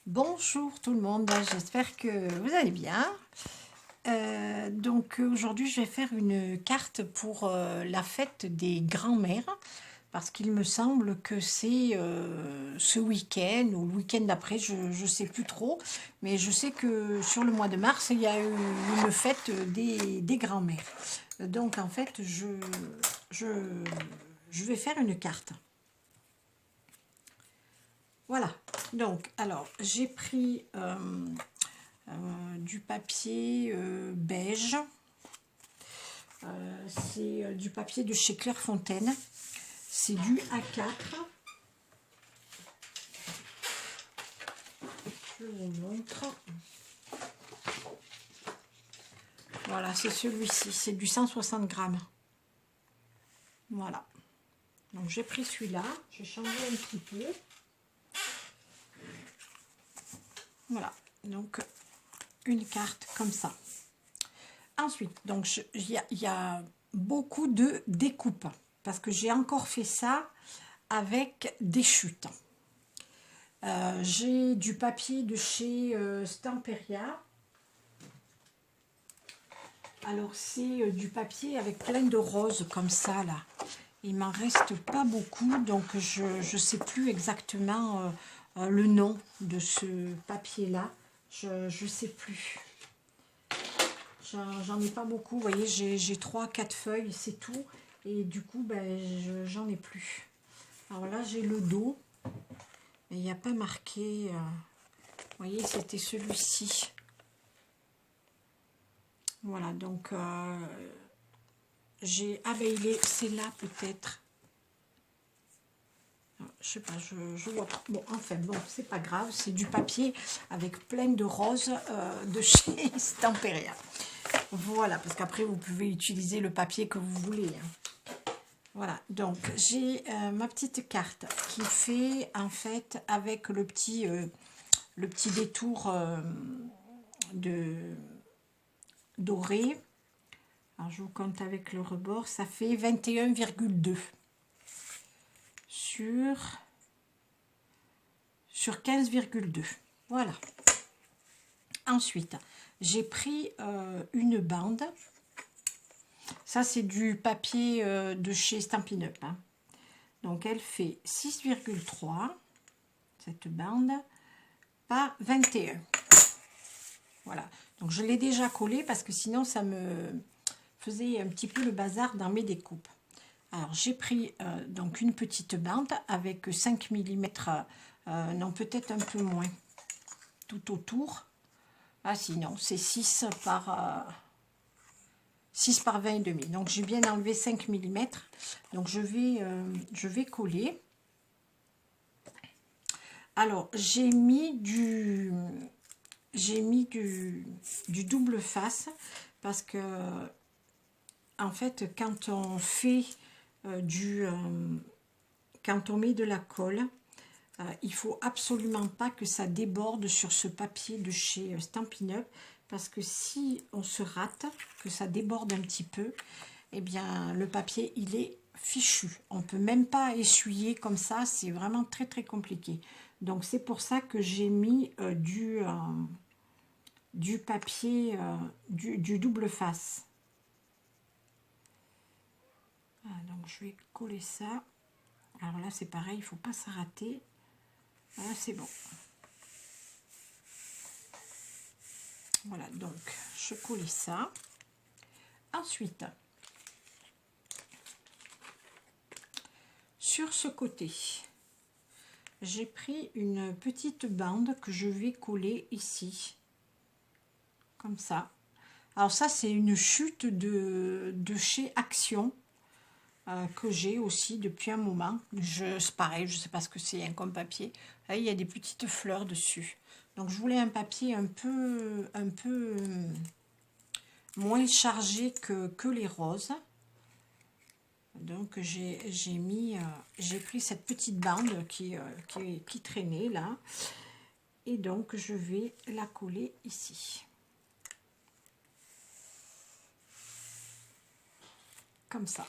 Bonjour tout le monde, j'espère que vous allez bien. Donc aujourd'hui je vais faire une carte pour la fête des grands-mères parce qu'il me semble que c'est ce week-end ou le week-end d'après, je ne sais plus trop, mais je sais que sur le mois de mars il y a eu une fête des grands-mères. Donc en fait je, je vais faire une carte. Voilà, donc alors j'ai pris du papier beige, c'est du papier de chez Clairefontaine, c'est du A4, je vous montre, voilà c'est celui-ci, c'est du 160 grammes, voilà, donc j'ai pris celui-là, j'ai changé un petit peu, voilà, donc une carte comme ça. Ensuite, donc il y a beaucoup de découpes parce que j'ai encore fait ça avec des chutes. J'ai du papier de chez Stamperia. Alors c'est du papier avec plein de roses comme ça là. Il m'en reste pas beaucoup, donc je ne sais plus exactement le nom de ce papier là. Je ne sais plus. J'en ai pas beaucoup, vous voyez, j'ai 3-4 feuilles, c'est tout. Et du coup, ben, j'en ai plus. Alors là, j'ai le dos. Mais il n'y a pas marqué... vous voyez, c'était celui-ci. Voilà, donc... j'ai... Ah ben, c'est là, peut-être. Je sais pas, je vois pas. Bon, enfin, bon, c'est pas grave. C'est du papier avec plein de roses de chez Stamperia. Voilà, parce qu'après, vous pouvez utiliser le papier que vous voulez. Voilà, donc j'ai ma petite carte qui fait, en fait, avec le petit détour doré. Alors, je vous compte avec le rebord. Ça fait 21,2 sur 15,2. Voilà. Ensuite, j'ai pris une bande. Ça, c'est du papier de chez Stampin' Up. Hein. Donc, elle fait 6,3, cette bande, par 21. Voilà. Donc, je l'ai déjà collé parce que sinon, ça me faisait un petit peu le bazar dans mes découpes. Alors, j'ai pris donc une petite bande avec 5 mm, non, peut-être un peu moins, tout autour. Ah, sinon, c'est 6 par 20 et demi. Donc, j'ai bien enlevé 5 mm. Donc, je vais coller. Alors, j'ai mis du double face parce que, en fait, quand on fait quand on met de la colle, il faut absolument pas que ça déborde sur ce papier de chez Stampin' Up parce que si on se rate, que ça déborde un petit peu, eh bien le papier il est fichu. On peut même pas essuyer comme ça, c'est vraiment très très compliqué. Donc c'est pour ça que j'ai mis du papier, du double face. Voilà, donc je vais coller ça. Alors là c'est pareil, il faut pas se rater. Voilà, c'est bon. Voilà, donc je colle ça. Ensuite, sur ce côté, j'ai pris une petite bande que je vais coller ici. Comme ça. Alors ça, c'est une chute de chez Action que j'ai aussi depuis un moment. C'est pareil, je ne sais pas ce que c'est, comme papier. Là, il y a des petites fleurs dessus. Donc, je voulais un papier un peu moins chargé que les roses. Donc, j'ai pris cette petite bande qui traînait là. Et donc, je vais la coller ici. Comme ça.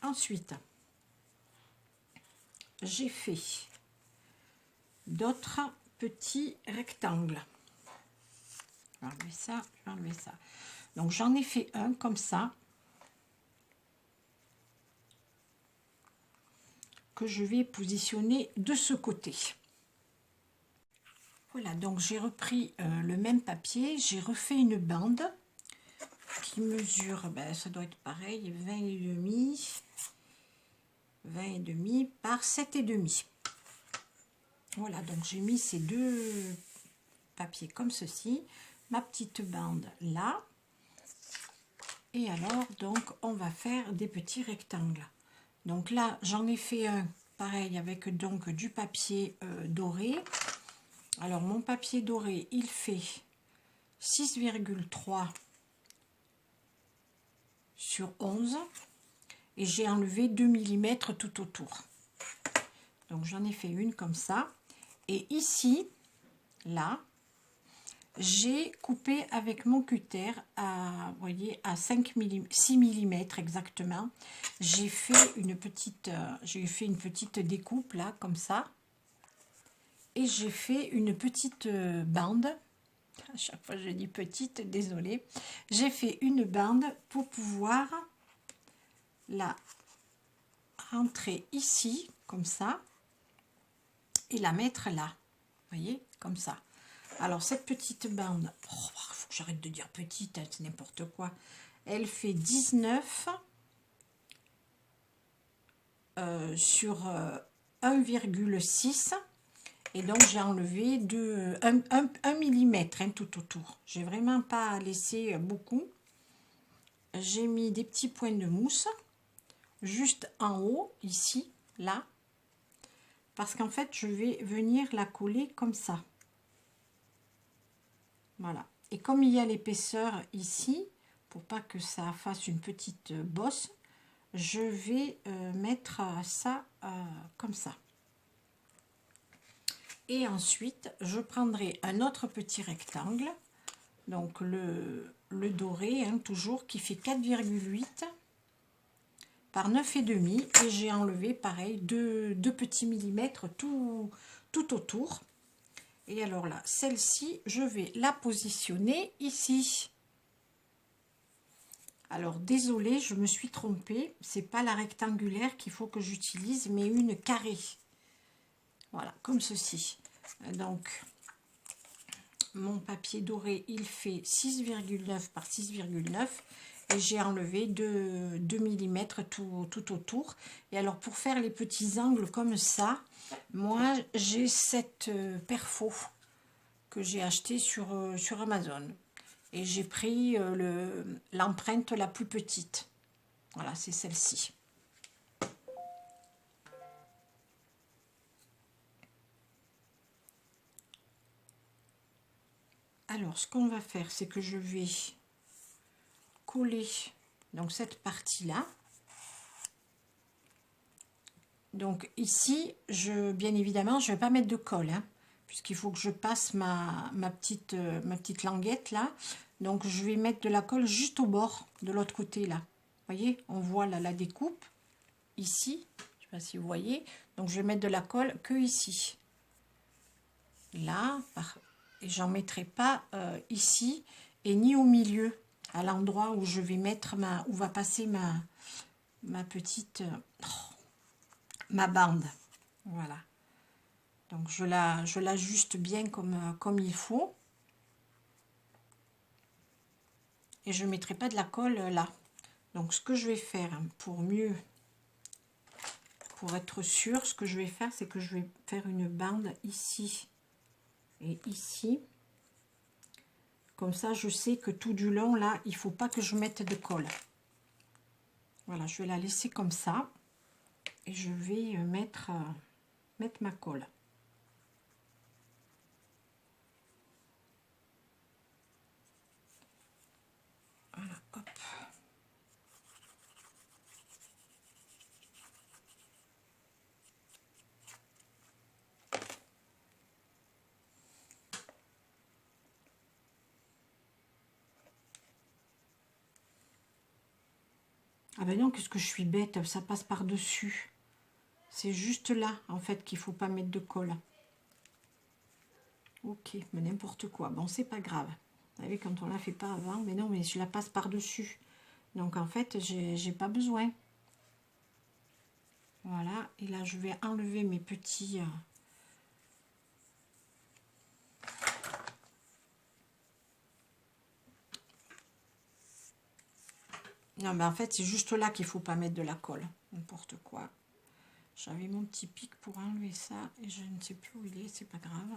Ensuite, j'ai fait d'autres petits rectangles. Je vais enlever ça, je vais enlever ça. Donc j'en ai fait un comme ça, que je vais positionner de ce côté. Voilà, donc j'ai repris le même papier, j'ai refait une bande qui mesure, ben, ça doit être pareil, 20,5 par 7,5. Voilà, donc j'ai mis ces deux papiers comme ceci, ma petite bande là, et alors donc on va faire des petits rectangles. Donc là j'en ai fait un pareil avec donc du papier doré. Alors mon papier doré il fait 6,3 sur 11 et j'ai enlevé 2 mm tout autour. Donc j'en ai fait une comme ça, et ici là j'ai coupé avec mon cutter à, vous voyez, à 6 mm exactement. J'ai fait une petite découpe là comme ça, et j'ai fait une petite bande. À chaque fois je dis petite, désolée. J'ai fait une bande pour pouvoir la rentrer ici comme ça et la mettre là, vous voyez, comme ça. Alors cette petite bande, il faut que j'arrête de dire petite, hein, c'est n'importe quoi. Elle fait 19 sur 1,6, et donc j'ai enlevé 1 mm hein, tout autour. J'ai vraiment pas laissé beaucoup. J'ai mis des petits points de mousse juste en haut, ici, là, parce qu'en fait je vais venir la coller comme ça. Voilà, et comme il y a l'épaisseur ici, pour pas que ça fasse une petite bosse, je vais mettre ça comme ça. Et ensuite je prendrai un autre petit rectangle, donc le doré hein, toujours, qui fait 4,8 par 9,5, et j'ai enlevé pareil deux petits millimètres tout autour. Et alors là, celle-ci, je vais la positionner ici. Alors désolée, je me suis trompée, c'est pas la rectangulaire qu'il faut que j'utilise, mais une carrée. Voilà, comme ceci. Donc mon papier doré, il fait 6,9 par 6,9, et j'ai enlevé 2 mm tout autour. Et alors pour faire les petits angles comme ça, moi j'ai cette perfo que j'ai acheté sur Amazon, et j'ai pris l'empreinte la plus petite. Voilà, c'est celle-ci. Alors ce qu'on va faire, c'est que je vais coller donc cette partie là. Donc ici, bien évidemment je ne vais pas mettre de colle hein, puisqu'il faut que je passe ma petite languette là. Donc je vais mettre de la colle juste au bord de l'autre côté là. Vous voyez, on voit là la découpe ici, je ne sais pas si vous voyez. Donc je vais mettre de la colle que ici, là, et j'en mettrai pas ici, et ni au milieu, à l'endroit où je vais mettre où va passer ma petite ma bande. Voilà, donc je l'ajuste bien comme il faut, et je ne mettrai pas de la colle là. Donc ce que je vais faire pour être sûr, ce que je vais faire, c'est que je vais faire une bande ici et ici. Comme ça, je sais que tout du long, là, il ne faut pas que je mette de colle. Voilà, je vais la laisser comme ça. Et je vais mettre ma colle. Voilà, hop. Ah ben non, qu'est-ce que je suis bête, ça passe par-dessus. C'est juste là, en fait, qu'il ne faut pas mettre de colle. Ok, mais n'importe quoi. Bon, c'est pas grave. Vous savez, quand on la fait pas avant, mais non, mais je la passe par-dessus. Donc, en fait, j'ai pas besoin. Voilà, et là, je vais enlever mes petits... Non, mais en fait, c'est juste là qu'il faut pas mettre de la colle. N'importe quoi. J'avais mon petit pic pour enlever ça, et je ne sais plus où il est, c'est pas grave.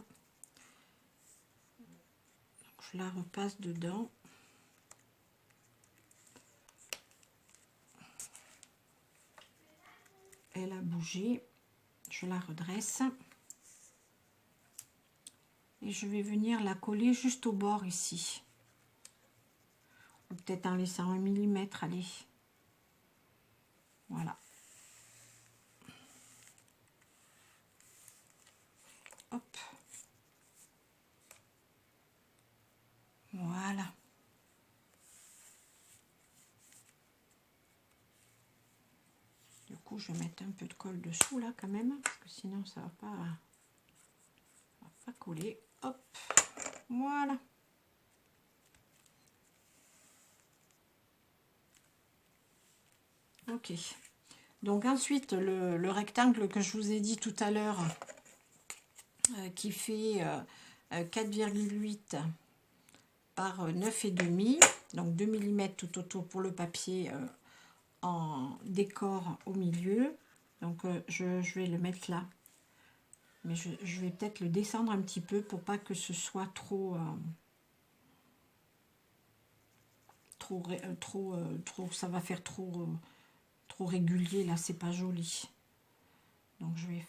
Donc, je la repasse dedans. Elle a bougé. Je la redresse. Et je vais venir la coller juste au bord ici. Ou peut-être en laissant 1 mm, allez. Voilà. Hop. Voilà. Du coup, je vais mettre un peu de colle dessous là quand même, parce que sinon ça va pas coller. Hop. Voilà. Ok. Donc ensuite, le rectangle que je vous ai dit tout à l'heure, qui fait 4,8 par 9,5, donc 2 mm tout autour pour le papier en décor au milieu. Donc je vais le mettre là. Mais je vais peut-être le descendre un petit peu pour pas que ce soit trop... ça va faire trop régulier là, c'est pas joli. Donc je vais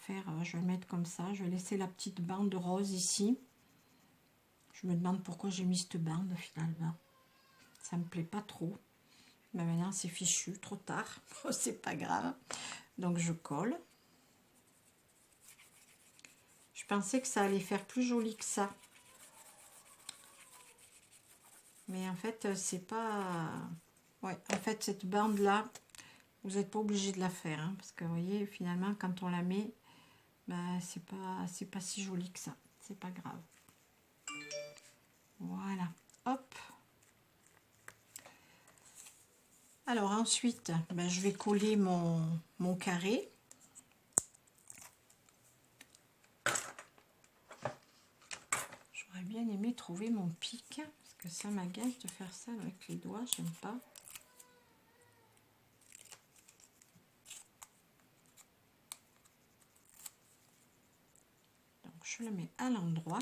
le mettre comme ça, je vais laisser la petite bande rose ici. Je me demande pourquoi j'ai mis cette bande finalement, ça me plaît pas trop, mais maintenant c'est fichu, trop tard. C'est pas grave. Donc je colle. Je pensais que ça allait faire plus joli que ça, mais en fait c'est pas... Ouais, en fait cette bande là, vous n'êtes pas obligé de la faire, hein, parce que vous voyez, finalement, quand on la met, bah, c'est pas si joli que ça. C'est pas grave. Voilà. Hop. Alors ensuite, bah, je vais coller mon carré. J'aurais bien aimé trouver mon pic, parce que ça m'agace de faire ça avec les doigts, j'aime pas. Je le mets à l'endroit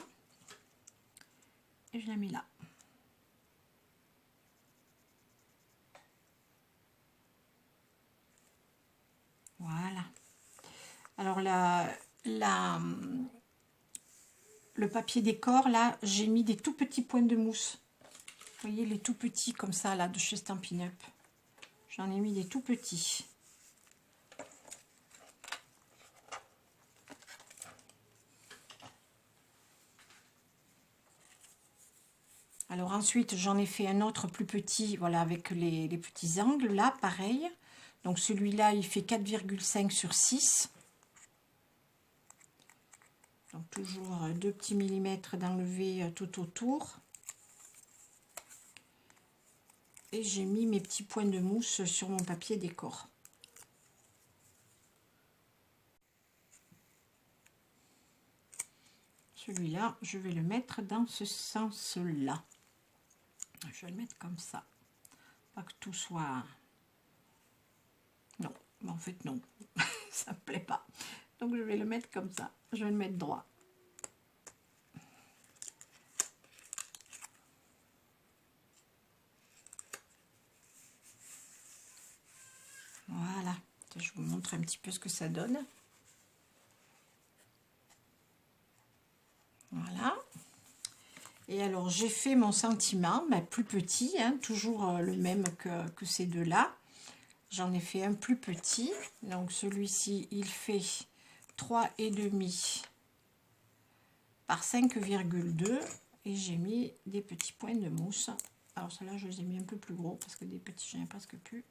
et je la mets là. Voilà. Alors le papier décor, là, j'ai mis des tout petits points de mousse. Vous voyez, les tout petits comme ça, là, de chez Stampin' Up. J'en ai mis des tout petits. Alors ensuite, j'en ai fait un autre plus petit, voilà, avec les petits angles, là, pareil. Donc celui-là, il fait 4,5 sur 6. Donc toujours 2 petits millimètres d'enlever tout autour. Et j'ai mis mes petits points de mousse sur mon papier décor. Celui-là, je vais le mettre dans ce sens-là. Je vais le mettre comme ça. Pas que tout soit... Non, en fait non, ça me plaît pas. Donc je vais le mettre comme ça. Je vais le mettre droit. Voilà. Je vous montre un petit peu ce que ça donne. Voilà. Et alors j'ai fait mon sentiment, mais plus petit, hein, toujours le même que ces deux-là. J'en ai fait un plus petit. Donc celui-ci, il fait 3,5 par 5,2. Et j'ai mis des petits points de mousse. Alors ceux-là, je les ai mis un peu plus gros parce que des petits, j'en ai presque plus.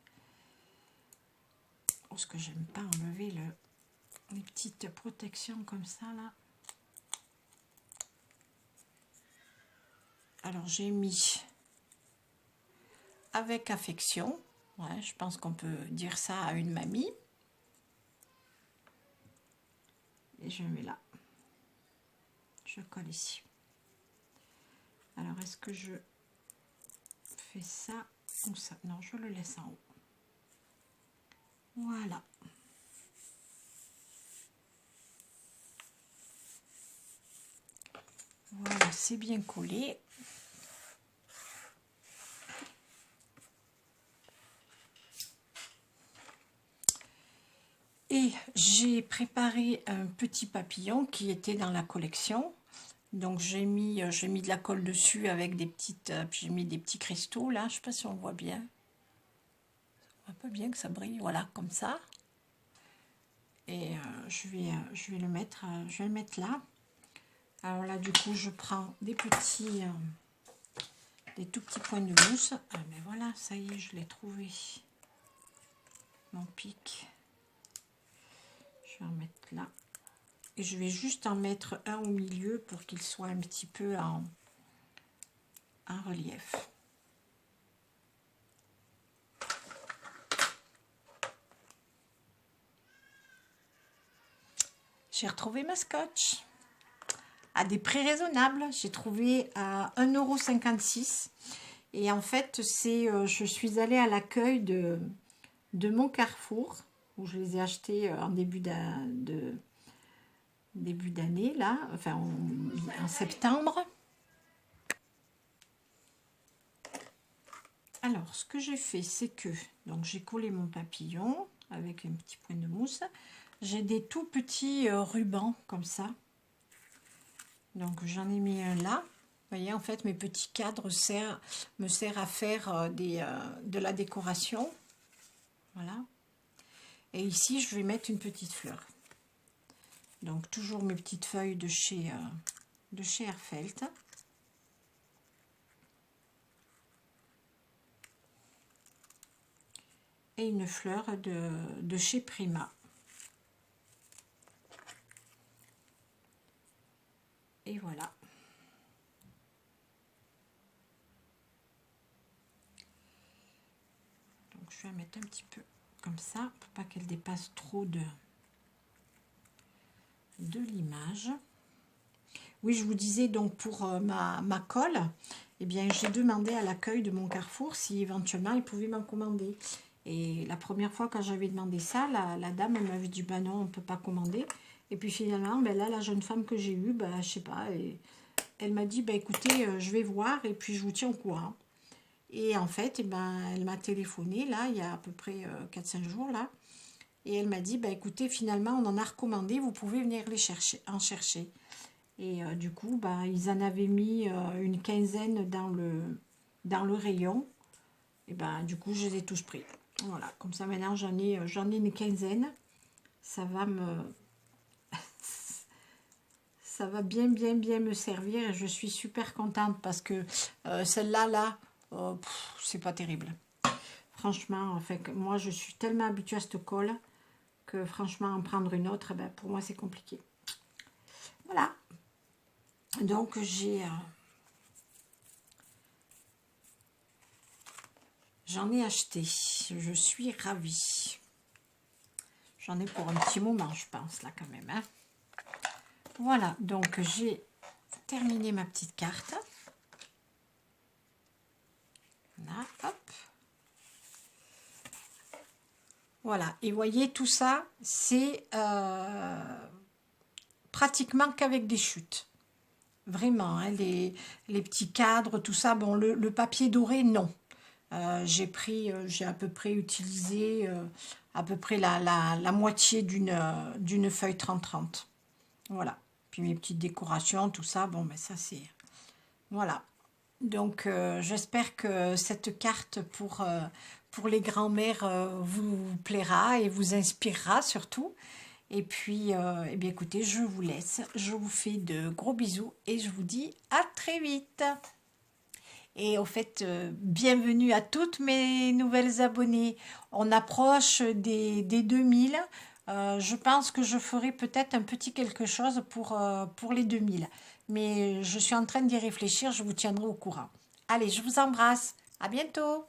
Parce que j'aime pas enlever les petites protections comme ça, là. Alors j'ai mis avec affection. Ouais, je pense qu'on peut dire ça à une mamie. Et je mets là. Je colle ici. Alors est-ce que je fais ça ou ça? Non, je le laisse en haut. Voilà. Voilà, c'est bien collé. Et j'ai préparé un petit papillon qui était dans la collection. Donc j'ai mis de la colle dessus avec des petites, j'ai mis des petits cristaux là, je sais pas si on voit bien. On voit pas bien que ça brille, voilà, comme ça. Et je vais le mettre là. Alors là, du coup, je prends des tout petits points de mousse. Ah, mais voilà, ça y est, je l'ai trouvé. Mon pic. Je vais en mettre là. Et je vais juste en mettre un au milieu pour qu'il soit un petit peu en relief. J'ai retrouvé ma scotch à des prix raisonnables. J'ai trouvé à 1,56 €. Et en fait, je suis allée à l'accueil de mon Carrefour, où je les ai achetés en début d'année, là, enfin en septembre. Alors, ce que j'ai fait, c'est que donc j'ai collé mon papillon avec un petit point de mousse. J'ai des tout petits rubans comme ça. Donc j'en ai mis un là. Vous voyez, en fait, mes petits cadres me servent à faire de la décoration. Voilà. Et ici, je vais mettre une petite fleur. Donc toujours mes petites feuilles de chez Herzfeld. Et une fleur de chez Prima. Et voilà. Donc je vais la mettre un petit peu comme ça, pour pas qu'elle dépasse trop de l'image. Oui, je vous disais donc pour ma colle, eh bien j'ai demandé à l'accueil de mon Carrefour si éventuellement ils pouvaient m'en commander. Et la première fois quand j'avais demandé ça, la dame m'avait dit bah non, on ne peut pas commander. Et puis finalement, ben là, la jeune femme que j'ai eue, ben, je sais pas, elle m'a dit bah écoutez, je vais voir et puis je vous tiens au courant. Et en fait, eh ben, elle m'a téléphoné là, il y a à peu près 4-5 jours là. Et elle m'a dit, bah écoutez, finalement, on en a recommandé, vous pouvez venir en chercher. Et du coup, bah, ils en avaient mis une quinzaine dans le rayon. Et ben du coup, je les ai tous pris. Voilà, comme ça maintenant, j'en ai une quinzaine. Ça va ça va bien me servir. Et je suis super contente parce que celle-là, c'est pas terrible. Franchement, en fait, moi, je suis tellement habituée à cette colle que franchement, en prendre une autre, ben, pour moi, c'est compliqué. Voilà. Donc, j'en ai acheté. Je suis ravie. J'en ai pour un petit moment, je pense, là, quand même. Hein. Voilà. Donc, j'ai terminé ma petite carte. Là, hop. Voilà. Et vous voyez, tout ça, c'est pratiquement qu'avec des chutes. Vraiment, hein, les petits cadres, tout ça. Bon, le papier doré, non. J'ai à peu près utilisé à peu près la moitié d'une feuille 30-30. Voilà. Puis mes petites décorations, tout ça, bon, ben ça c'est... Voilà. Donc, j'espère que cette carte pour les grands-mères vous plaira et vous inspirera surtout. Et puis, eh bien, écoutez, je vous laisse. Je vous fais de gros bisous et je vous dis à très vite. Et au fait, bienvenue à toutes mes nouvelles abonnées. On approche des 2000. Je pense que je ferai peut-être un petit quelque chose pour les 2000. Mais je suis en train d'y réfléchir, je vous tiendrai au courant. Allez, je vous embrasse. À bientôt.